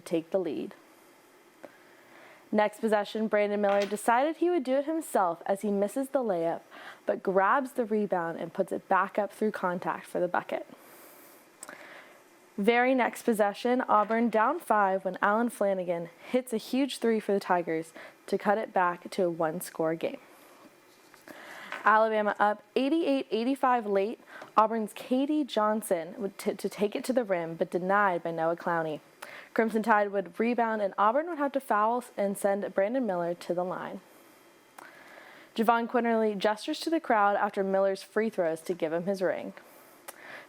to take the lead. Next possession, Brandon Miller decided he would do it himself as he misses the layup, but grabs the rebound and puts it back up through contact for the bucket. Very next possession, Auburn down 5 when Alan Flanagan hits a huge 3 for the Tigers to cut it back to a 1-score game. Alabama up 88-85 late. Auburn's Katie Johnson would to take it to the rim, but denied by Noah Clowney. Crimson Tide would rebound, and Auburn would have to foul and send Brandon Miller to the line. Javon Quinterly gestures to the crowd after Miller's free throws to give him his ring.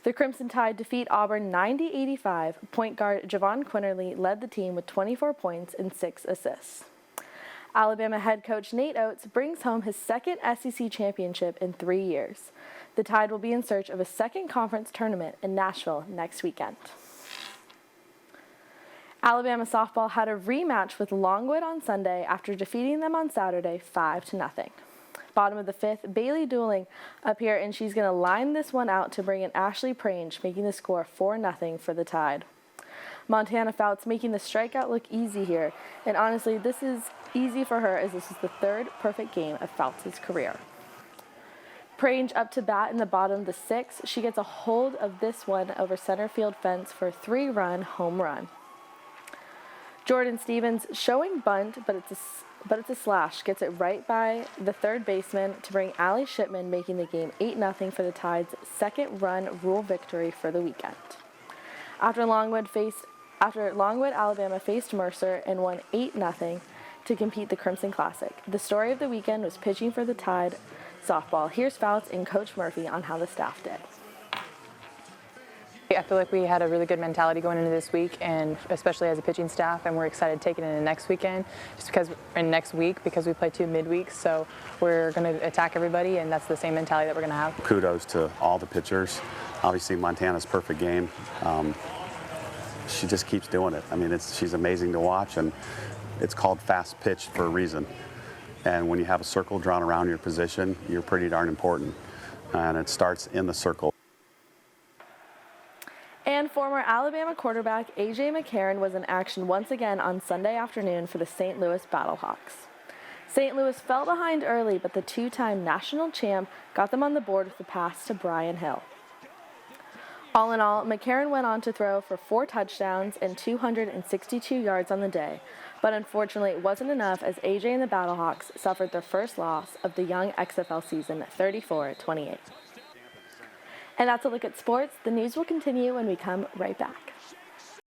The Crimson Tide defeat Auburn 90-85. Point guard Javon Quinterly led the team with 24 points and 6 assists. Alabama head coach Nate Oates brings home his second SEC championship in 3 years. The Tide will be in search of a second conference tournament in Nashville next weekend. Alabama softball had a rematch with Longwood on Sunday after defeating them on Saturday 5-0. Bottom of the 5th, Bailey Dooling up here, and she's going to line this one out to bring in Ashley Prange, making the score 4-0 for the Tide. Montana Fouts making the strikeout look easy here, and honestly, this is easy for her as this is the 3rd perfect game of Fouts' career. Prange up to bat in the bottom of the 6th. She gets a hold of this one over center field fence for a 3-run home run. Jordan Stevens showing bunt, but it's a slash. Gets it right by the third baseman to bring Allie Shipman, making the game 8-0 for the Tide's second-run rule victory for the weekend. After Longwood, Alabama faced Mercer and won 8-0 to compete the Crimson Classic. The story of the weekend was pitching for the Tide softball. Here's Fouts and Coach Murphy on how the staff did. I feel like we had a really good mentality going into this week, and especially as a pitching staff, and we're excited to take it into next weekend, next week because we play 2 midweeks, so we're going to attack everybody, and that's the same mentality that we're going to have. Kudos to all the pitchers. Obviously, Montana's perfect game. She just keeps doing it. I mean, she's amazing to watch, and it's called fast pitch for a reason. And when you have a circle drawn around your position, you're pretty darn important, and it starts in the circle. And former Alabama quarterback A.J. McCarron was in action once again on Sunday afternoon for the St. Louis Battlehawks. St. Louis fell behind early, but the 2-time national champ got them on the board with the pass to Brian Hill. All in all, McCarron went on to throw for 4 touchdowns and 262 yards on the day, but unfortunately it wasn't enough as A.J. and the Battlehawks suffered their first loss of the young XFL season, 34-28. And that's a look at sports. The news will continue when we come right back.